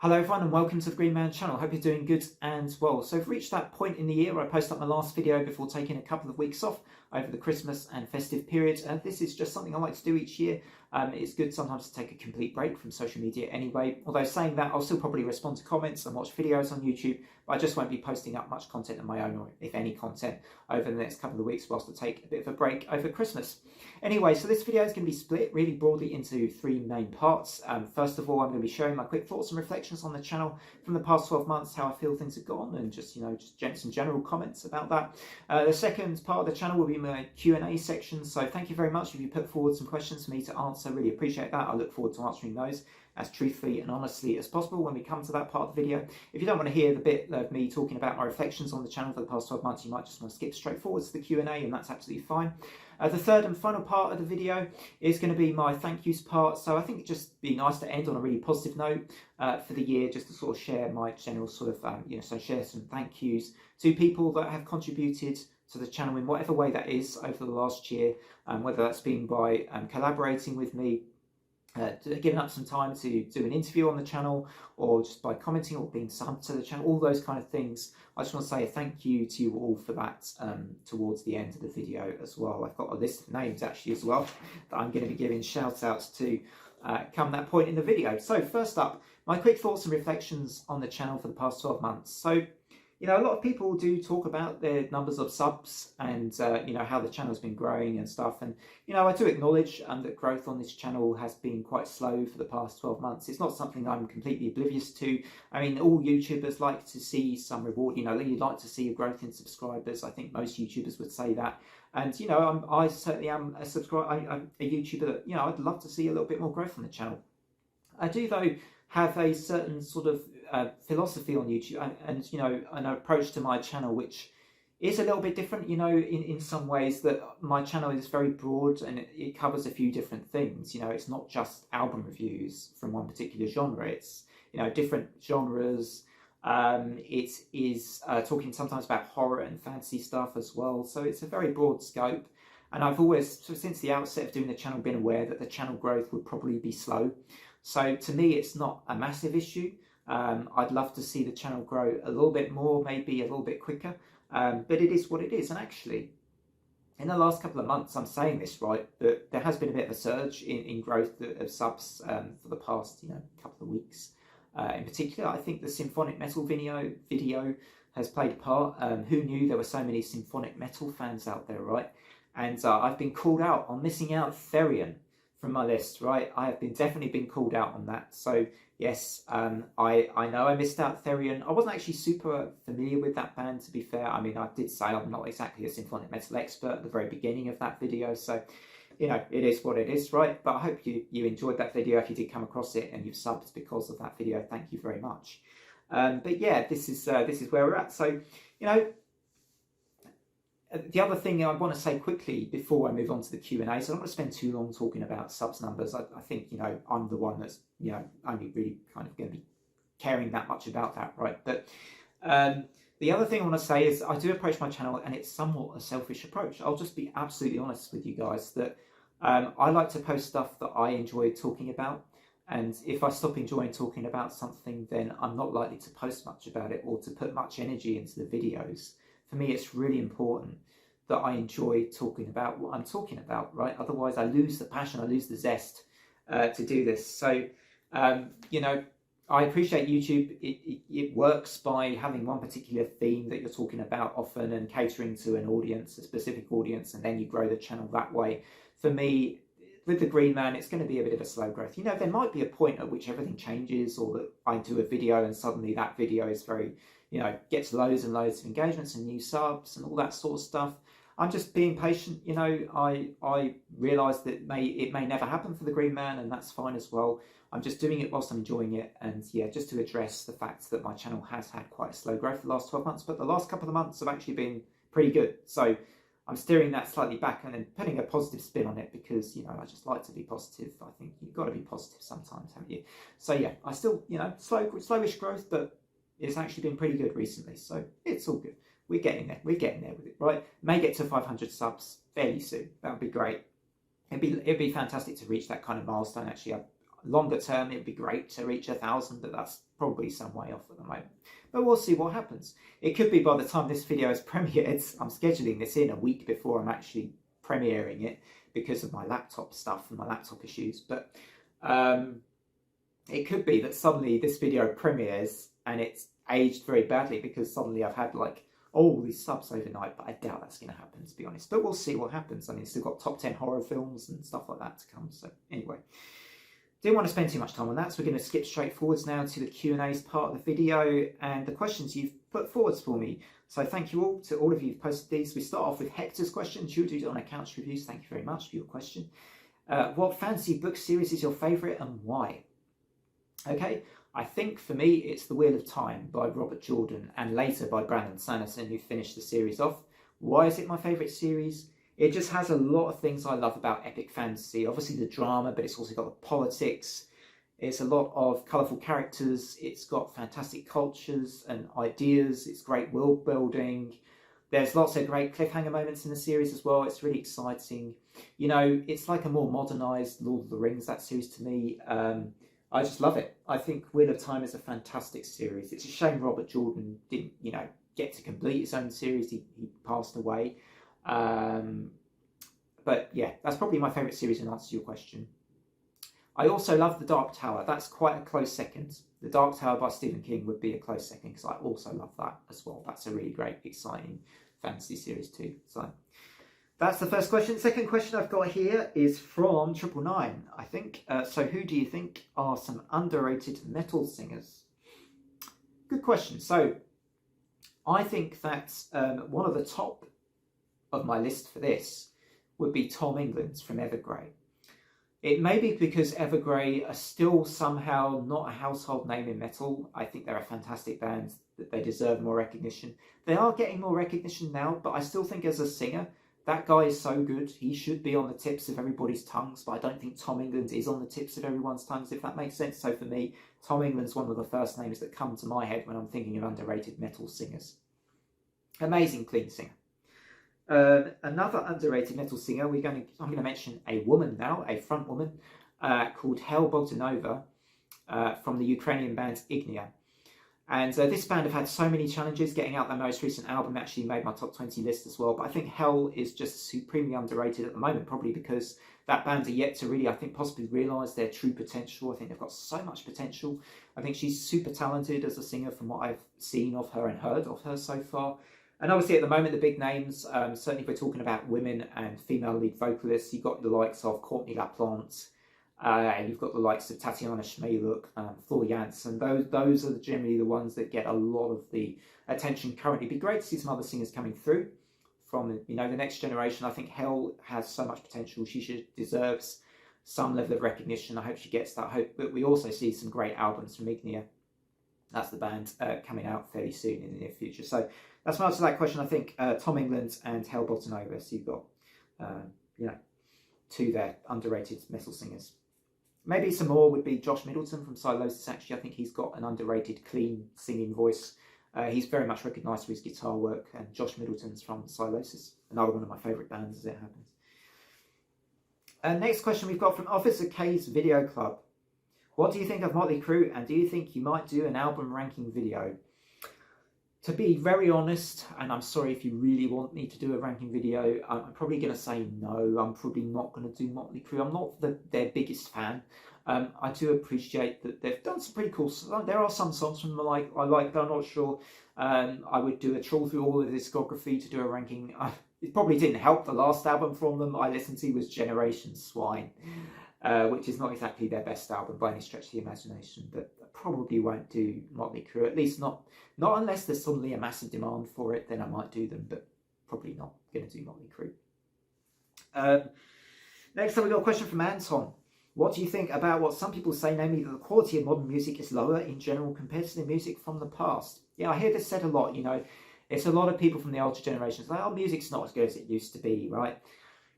Hello everyone and welcome to the Green Man channel. Hope you're doing good and well. So we've reached that point in the year where I post up my last video before taking a couple of weeks off over the Christmas and festive period. This is just something I like to do each year. It's good sometimes to take a complete break from social media anyway. Although saying that, I'll still probably respond to comments and watch videos on YouTube, but I just won't be posting up much content of my own, or if any content, over the next couple of weeks whilst I take a bit of a break over Christmas. Anyway, so this video is going to be split really broadly into three main parts. First of all, I'm going to be sharing my quick thoughts and reflections on the channel from the past 12 months, how I feel things have gone, and just some general comments about that. The second part of the channel will be my Q&A section. So thank you very much if you put forward some questions for me to answer. Really appreciate that. I look forward to answering those as truthfully and honestly as possible when we come to that part of the video. If you don't want to hear the bit of me talking about my reflections on the channel for the past 12 months, you might just want to skip straight forward to the Q&A, and that's absolutely fine. The third and final part of the video is going to be my thank yous part. So I think it'd just be nice to end on a really positive note for the year, just to sort of share my general sort of, so share some thank yous to people that have contributed to the channel in whatever way that is over the last year, whether that's been by collaborating with me, giving up some time to do an interview on the channel, or just by commenting or being subbed to the channel, all those kind of things. I just want to say a thank you to you all for that towards the end of the video as well. I've got a list of names actually as well that I'm going to be giving shout outs to come that point in the video. So first up, my quick thoughts and reflections on the channel for the past 12 months. So a lot of people do talk about their numbers of subs and, how the channel's been growing and stuff. And, I do acknowledge that growth on this channel has been quite slow for the past 12 months. It's not something I'm completely oblivious to. I mean, all YouTubers like to see some reward, you'd like to see a growth in subscribers. I think most YouTubers would say that. And, I certainly am a YouTuber that, I'd love to see a little bit more growth on the channel. I do, though, have a certain sort of philosophy on YouTube and an approach to my channel which is a little bit different, in some ways. That my channel is very broad and it covers a few different things. It's not just album reviews from one particular genre. It's different genres. It is talking sometimes about horror and fantasy stuff as well, so it's a very broad scope. And I've always, since the outset of doing the channel, been aware that the channel growth would probably be slow. So to me, it's not a massive issue. I'd love to see the channel grow a little bit more, maybe a little bit quicker, but it is what it is. And actually, in the last couple of months, I'm saying this right, that there has been a bit of a surge in growth of subs for the past couple of weeks. In particular, I think the symphonic metal video has played a part. Who knew there were so many symphonic metal fans out there, right? And I've been called out on missing out Therion from my list, right? I have definitely been called out on that. So yes, I know I missed out Therion. I wasn't actually super familiar with that band, to be fair. I mean, I did say I'm not exactly a symphonic metal expert at the very beginning of that video, so it is what it is, right? But I hope you enjoyed that video. If you did come across it and you've subbed because of that video, thank you very much. But yeah, this is where we're at. So the other thing I want to say quickly before I move on to the Q&A, so I don't want to spend too long talking about subs numbers. I think, I'm the one that's, only really kind of going to be caring that much about that, right? But the other thing I want to say is I do approach my channel, and it's somewhat a selfish approach. I'll just be absolutely honest with you guys that I like to post stuff that I enjoy talking about. And if I stop enjoying talking about something, then I'm not likely to post much about it or to put much energy into the videos. For me, it's really important that I enjoy talking about what I'm talking about, right? Otherwise, I lose the passion, I lose the zest to do this. So, I appreciate YouTube. It works by having one particular theme that you're talking about often and catering to an audience, a specific audience, and then you grow the channel that way. For me, with the Green Man, it's going to be a bit of a slow growth. There might be a point at which everything changes, or that I do a video and suddenly that video is very, gets loads and loads of engagements and new subs and all that sort of stuff. I'm just being patient. I realise that it may never happen for the Green Man, and that's fine as well. I'm just doing it whilst I'm enjoying it, and yeah, just to address the fact that my channel has had quite a slow growth the last 12 months, but the last couple of months have actually been pretty good. So I'm steering that slightly back and then putting a positive spin on it, because I just like to be positive. I think you've got to be positive sometimes, haven't you? So yeah, I still slowish growth, but it's actually been pretty good recently, so it's all good. We're getting there with it, right? May get to 500 subs fairly soon. That would be great. It'd be fantastic to reach that kind of milestone. Actually, Longer term, it'd be great to reach 1,000, but that's probably some way off at the moment. But we'll see what happens. It could be by the time this video is premiered, I'm scheduling this in a week before I'm actually premiering it because of my laptop stuff and my laptop issues. But it could be that suddenly this video premieres and it's aged very badly because suddenly I've had like all these subs overnight, but I doubt that's going to happen, to be honest. But we'll see what happens. I mean, still got top 10 horror films and stuff like that to come. So anyway, didn't want to spend too much time on that, so we're going to skip straight forwards now to the Q&A's part of the video and the questions you've put forwards for me. So thank you all to all of you who've posted these. We start off with Hector's question. Shoutouts on Accounts Reviews. Thank you very much for your question. What fantasy book series is your favourite and why? Okay, I think for me it's The Wheel of Time by Robert Jordan and later by Brandon Sanderson, who finished the series off. Why is it my favourite series? It just has a lot of things I love about epic fantasy. Obviously the drama, but it's also got the politics. It's a lot of colourful characters. It's got fantastic cultures and ideas. It's great world building. There's lots of great cliffhanger moments in the series as well. It's really exciting. You know, it's like a more modernised Lord of the Rings, that series to me. I just love it. I think Wheel of Time is a fantastic series. It's a shame Robert Jordan didn't, you know, get to complete his own series. He passed away. But yeah, that's probably my favourite series in answer to your question. I also love The Dark Tower. That's quite a close second. The Dark Tower by Stephen King would be a close second because I also love that as well. That's a really great, exciting fantasy series too. So that's the first question. Second question I've got here is from 999, I think. So who do you think are some underrated metal singers? Good question. So I think that one of the top of my list for this would be Tom England's from Evergrey. It may be because Evergrey are still somehow not a household name in metal. I think they're a fantastic band, that they deserve more recognition. They are getting more recognition now, but I still think as a singer, that guy is so good. He should be on the tips of everybody's tongues, but I don't think Tom England is on the tips of everyone's tongues, if that makes sense. So for me, Tom England's one of the first names that come to my head when I'm thinking of underrated metal singers. Amazing clean singer. Another underrated metal singer, I'm going to mention a woman now, a front woman, called Hel Bogdanova from the Ukrainian band Ignia. And this band have had so many challenges. Getting out their most recent album actually made my top 20 list as well. But I think Hel is just supremely underrated at the moment, probably because that band are yet to really, I think, possibly realise their true potential. I think they've got so much potential. I think she's super talented as a singer from what I've seen of her and heard of her so far. And obviously at the moment, the big names, certainly if we're talking about women and female lead vocalists, you've got the likes of Courtney LaPlante, you've got the likes of Tatiana Shmayluk, Floor Jansen. Those are generally the ones that get a lot of the attention currently. It'd be great to see some other singers coming through from, you know, the next generation. I think Hel has so much potential. She deserves some level of recognition. I hope she gets that. I hope, but we also see some great albums from Ignia. That's the band coming out fairly soon in the near future. So that's my answer to that question. I think Tom England and Hel Bogdanova. So you've got, you know, two there, underrated metal singers. Maybe some more would be Josh Middleton from Silosis. Actually, I think he's got an underrated, clean singing voice. He's very much recognised for his guitar work. And Josh Middleton's from Silosis, another one of my favourite bands as it happens. Next question we've got from Officer K's Video Club. What do you think of Motley Crue, and do you think you might do an album ranking video? To be very honest, and I'm sorry if you really want me to do a ranking video, I'm probably going to say no. I'm probably not going to do Motley Crue. I'm not their biggest fan. I do appreciate that they've done some pretty cool songs. There are some songs from them I like, but I'm not sure I would do a trawl through all of the discography to do a ranking. It probably didn't help. The last album from them I listened to was Generation Swine, which is not exactly their best album by any stretch of the imagination, but I probably won't do Motley Crue, at least not unless there's suddenly a massive demand for it. Then I might do them, but probably not going to do Motley Crue. Next up, we got a question from Anton. What do you think about what some people say, namely that the quality of modern music is lower in general compared to the music from the past? Yeah, I hear this said a lot, you know. It's a lot of people from the older generations like, oh, music's not as good as it used to be, right?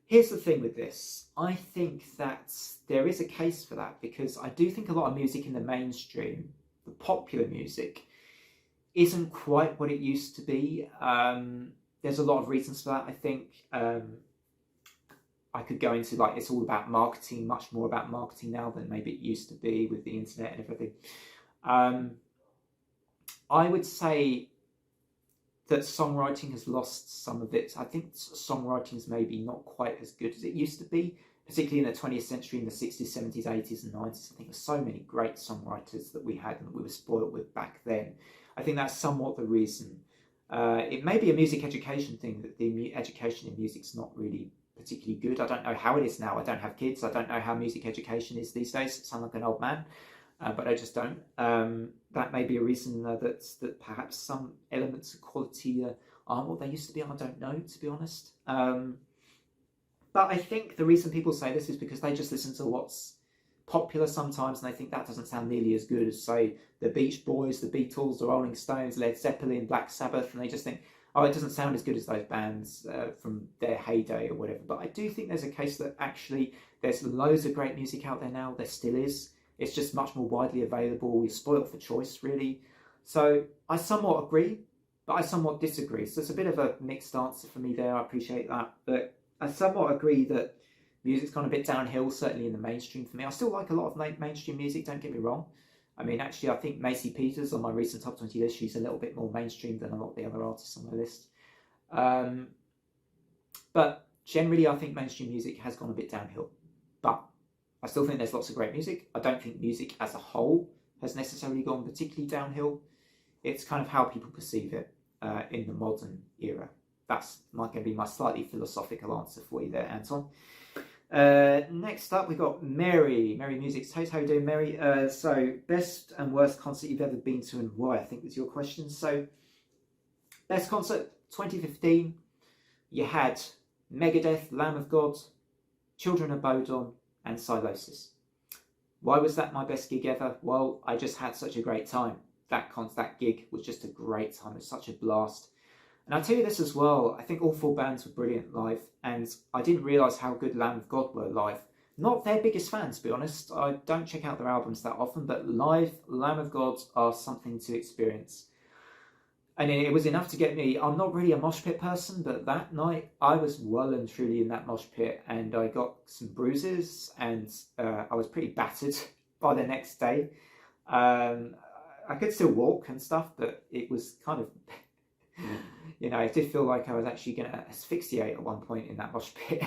Here's the thing with this. I think that there is a case for that, because I do think a lot of music in the mainstream, the popular music, isn't quite what it used to be. There's a lot of reasons for that, I think. I could go into, like, it's all about marketing, much more about marketing now than maybe it used to be with the internet and everything. I would say that songwriting has lost some of its. I think songwriting is maybe not quite as good as it used to be, particularly in the 20th century, in the 60s, 70s, 80s and 90s. I think there's so many great songwriters that we had and that we were spoiled with back then. I think that's somewhat the reason. It may be a music education thing, that the education in music's not really particularly good. I don't know how it is now. I don't have kids. I don't know how music education is these days. I sound like an old man, but I just don't. That may be a reason that perhaps some elements of quality aren't what they used to be. I don't know, to be honest. But I think the reason people say this is because they just listen to what's popular sometimes, and they think that doesn't sound nearly as good as, say, the Beach Boys, the Beatles, the Rolling Stones, Led Zeppelin, Black Sabbath, and they just think, oh, it doesn't sound as good as those bands from their heyday or whatever. But I do think there's a case that actually there's loads of great music out there now. There still is. It's just much more widely available. We're spoiled for choice, really. So I somewhat agree, but I somewhat disagree. So it's a bit of a mixed answer for me there. I appreciate that. But I somewhat agree that music's gone a bit downhill, certainly in the mainstream for me. I still like a lot of mainstream music, don't get me wrong. I mean, actually, I think Macy Peters on my recent top 20 list, she's a little bit more mainstream than a lot of the other artists on my list. But generally, I think mainstream music has gone a bit downhill. But I still think there's lots of great music. I don't think music as a whole has necessarily gone particularly downhill. It's kind of how people perceive it in the modern era. That's going to be my slightly philosophical answer for you there, Anton. Next up, we've got Mary. Mary Music's. Hey, how you doing, Mary? So, best and worst concert you've ever been to and why, I think was your question. So, best concert, 2015. You had Megadeth, Lamb of God, Children of Bodom, and Sylosis. Why was that my best gig ever? Well, I just had such a great time. That gig was just a great time. It was such a blast. And I'll tell you this as well, I think all four bands were brilliant live, and I didn't realise how good Lamb of God were live. Not their biggest fan, to be honest. I don't check out their albums that often, but live, Lamb of God are something to experience. And it was enough to get me. I'm not really a mosh pit person, but that night I was well and truly in that mosh pit, and I got some bruises, and I was pretty battered by the next day. I could still walk and stuff, but it was kind of... You know, I did feel like I was actually going to asphyxiate at one point in that mosh pit.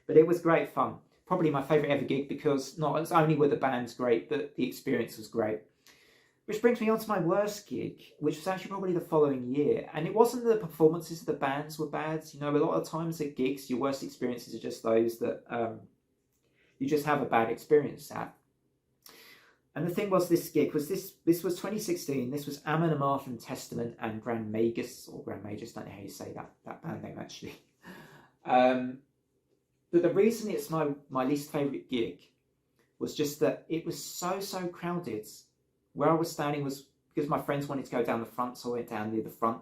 But it was great fun. Probably my favourite ever gig, because not only were the bands great, but the experience was great. Which brings me on to my worst gig, which was actually probably the following year. And it wasn't that the performances of the bands were bad. You know, a lot of times at gigs, your worst experiences are just those that you just have a bad experience at. And the thing was, this gig was this was 2016. This was Amon Amarth and Testament and Grand Magus, or Grand Magus, don't know how you say that band name actually. But the reason it's my least favourite gig was just that it was so crowded. Where I was standing was because my friends wanted to go down the front, so I went down near the front.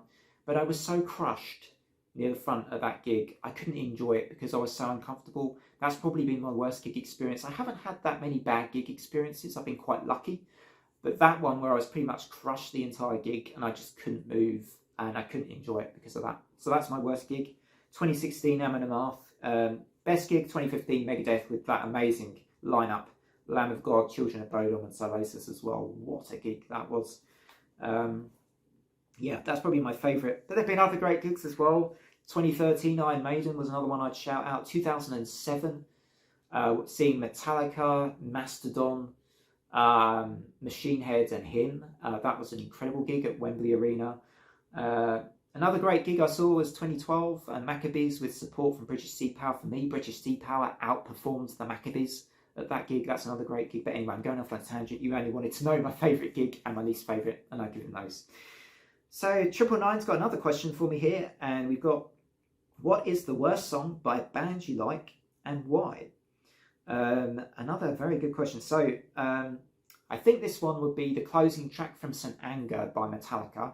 But I was so crushed near the front of that gig, I couldn't enjoy it because I was so uncomfortable. That's probably been my worst gig experience. I haven't had that many bad gig experiences. I've been quite lucky. But that one where I was pretty much crushed the entire gig and I just couldn't move and I couldn't enjoy it because of that. So that's my worst gig. 2016, Amon Amarth. Best gig, 2015, Megadeth, with that amazing lineup. Lamb of God, Children of Bodom and Sylosis as well. What a gig that was. Yeah, that's probably my favourite. But there have been other great gigs as well. 2013, Iron Maiden was another one I'd shout out. 2007, seeing Metallica, Mastodon, Machine Head and Him. That was an incredible gig at Wembley Arena. Another great gig I saw was 2012, Maccabees, with support from British Sea Power. For me, British Sea Power outperformed the Maccabees at that gig. That's another great gig. But anyway, I'm going off on a tangent. You only wanted to know my favourite gig and my least favourite, and I've given those. So 999's got another question for me here, and we've got, what is the worst song by a band you like and why? Another very good question. So I think this one would be the closing track from St. Anger by Metallica,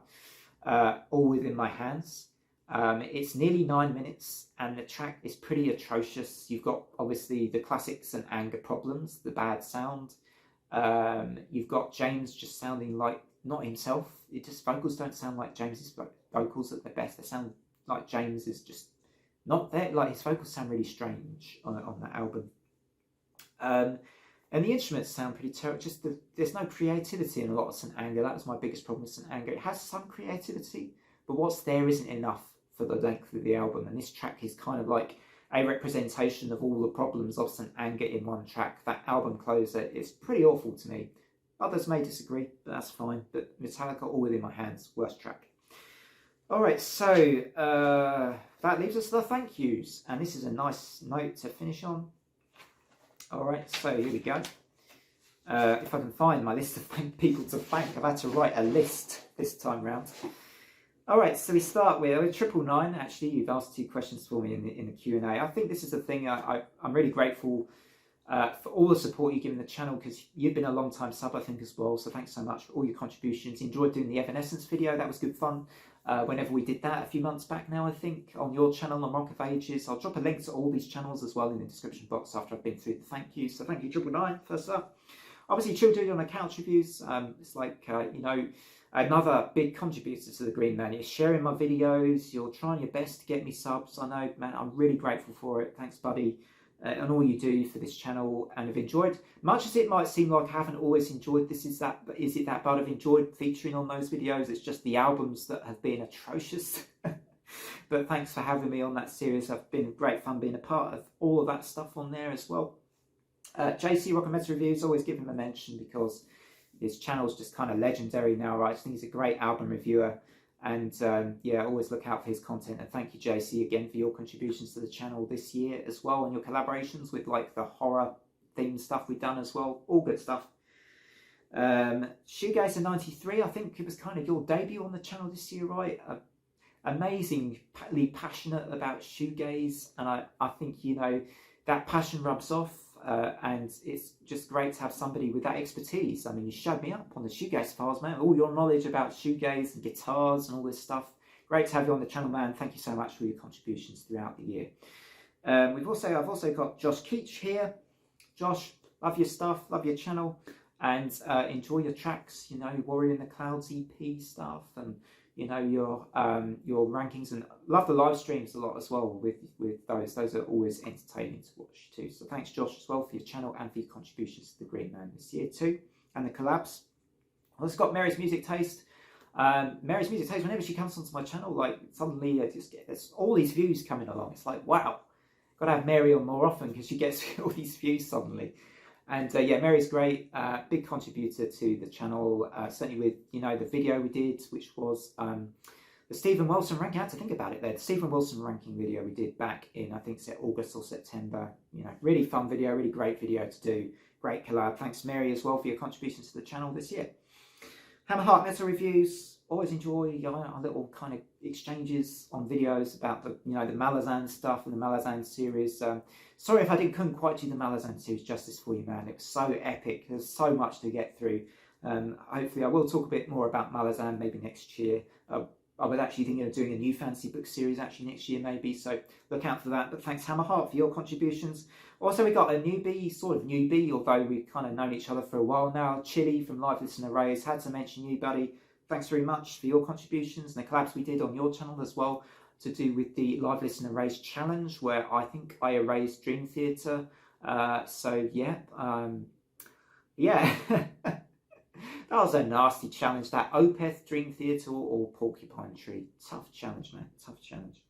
All Within My Hands. It's nearly 9 minutes and the track is pretty atrocious. You've got obviously the classic St. Anger problems, the bad sound. You've got James just sounding like not himself. Vocals don't sound like James's vocals at their best. They sound like James is just not there. Like his vocals sound really strange on that album. And the instruments sound pretty terrible. Just there's no creativity in a lot of St Anger. That was my biggest problem with St Anger. It has some creativity, but what's there isn't enough for the length of the album. And this track is kind of like a representation of all the problems of St Anger in one track. That album closer is pretty awful to me. Others may disagree, but that's fine. But Metallica, All Within My Hands, worst track. Alright, so that leaves us the thank yous. And this is a nice note to finish on. Alright, so here we go. If I can find my list of people to thank, I've had to write a list this time round. Alright, so we start with 999. Actually, you've asked 2 questions for me in the Q&A. I think this is the thing, I'm really grateful for all the support you give in the channel, because you've been a long time sub, I think, as well. So thanks so much for all your contributions. Enjoyed doing the Evanescence video, that was good fun. Whenever we did that a few months back now, I think, on your channel, on Rock of Ages. I'll drop a link to all these channels as well in the description box after I've been through the thank you. So thank you, 999, first up. Obviously, Children on the Couch reviews. It's like, you know, another big contributor to the Green Man. You're sharing my videos. You're trying your best to get me subs. I know, man, I'm really grateful for it. Thanks, buddy. And all you do for this channel, and have enjoyed. Much as it might seem like I haven't always enjoyed this, is it that bad I've enjoyed featuring on those videos? It's just the albums that have been atrocious. But thanks for having me on that series. I've been great fun being a part of all of that stuff on there as well. JC Rock and Metal Reviews, always give him a mention because his channel's just kind of legendary now, right? I think he's a great album reviewer. And yeah, always look out for his content. And thank you, JC, again for your contributions to the channel this year as well, and your collaborations with like the horror themed stuff we've done as well. All good stuff. Shoegazer 93, I think it was kind of your debut on the channel this year, right? Amazingly passionate about shoegaze, and I think, you know, that passion rubs off. And it's just great to have somebody with that expertise. I mean, you showed me up on the Shoegaze Files, man. All your knowledge about shoegaze and guitars and all this stuff. Great to have you on the channel, man. Thank you so much for your contributions throughout the year. I've also got Josh Keach here. Josh, love your stuff, love your channel, and enjoy your tracks. You know, Warrior in the Clouds EP stuff, and you know, your rankings, and love the live streams a lot as well with those. Those are always entertaining to watch too. So thanks, Josh, as well for your channel and for your contributions to the Green Man this year too, and the collabs. I've also got Mary's Music Taste. Mary's Music Taste, whenever she comes onto my channel, like suddenly I just get all these views coming along. It's like, wow, got to have Mary on more often because she gets all these views suddenly. And yeah, Mary's great, big contributor to the channel, certainly with, you know, the video we did, which was the Stephen Wilson ranking. I had to think about it there. The Stephen Wilson ranking video we did back in, I think, August or September. You know, really fun video, really great video to do. Great collab. Thanks, Mary, as well for your contributions to the channel this year. Hammer Heart Metal Reviews. Always enjoy our little kind of exchanges on videos about the, you know, the Malazan stuff and the Malazan series. Sorry if I couldn't quite do the Malazan series justice for you, man. It was so epic. There's so much to get through. Hopefully I will talk a bit more about Malazan maybe next year. I was actually thinking of doing a new fantasy book series actually next year maybe, so look out for that. But thanks, Hammerheart, for your contributions. Also, we got a newbie, sort of newbie, although we've kind of known each other for a while now. Chili from Live Listener Rays. Had to mention you, buddy. Thanks very much for your contributions and the collabs we did on your channel as well, to do with the Live Listener Race Challenge, where I think I erased Dream Theater. So yeah, yeah, that was a nasty challenge. That Opeth, Dream Theater, or Porcupine Tree. Tough challenge, man. Tough challenge.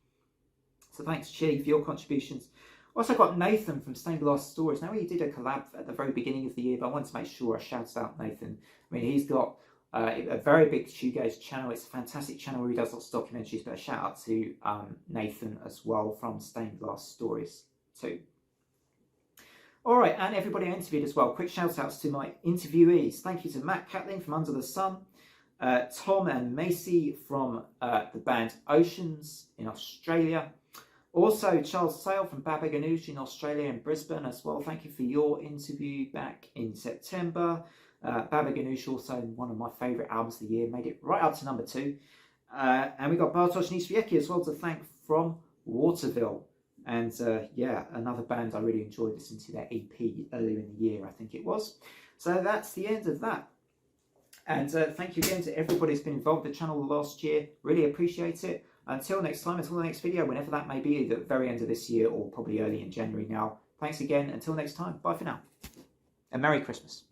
So thanks, Chili, for your contributions. Also got Nathan from Stained Glass Stories. Now, he did a collab at the very beginning of the year, but I wanted to make sure I shout out Nathan. I mean, he's got a very big shoegaze channel. It's a fantastic channel where he does lots of documentaries, but a shout out to Nathan as well from Stained Glass Stories too. All right, and everybody I interviewed as well. Quick shout outs to my interviewees. Thank you to Matt Catling from Under the Sun, Tom and Macy from the band Oceans in Australia. Also, Charles Sale from Baba Ganoush in Australia and Brisbane as well. Thank you for your interview back in September. Baba Ganoush, also one of my favourite albums of the year, made it right up to number 2. And we got Bartosz Niswiecki as well to thank from Waterville. And yeah, another band I really enjoyed listening to their EP earlier in the year, I think it was. So that's the end of that. And thank you again to everybody who's been involved with the channel last year. Really appreciate it. Until next time, until the next video, whenever that may be, either at the very end of this year or probably early in January now. Thanks again. Until next time. Bye for now. And Merry Christmas.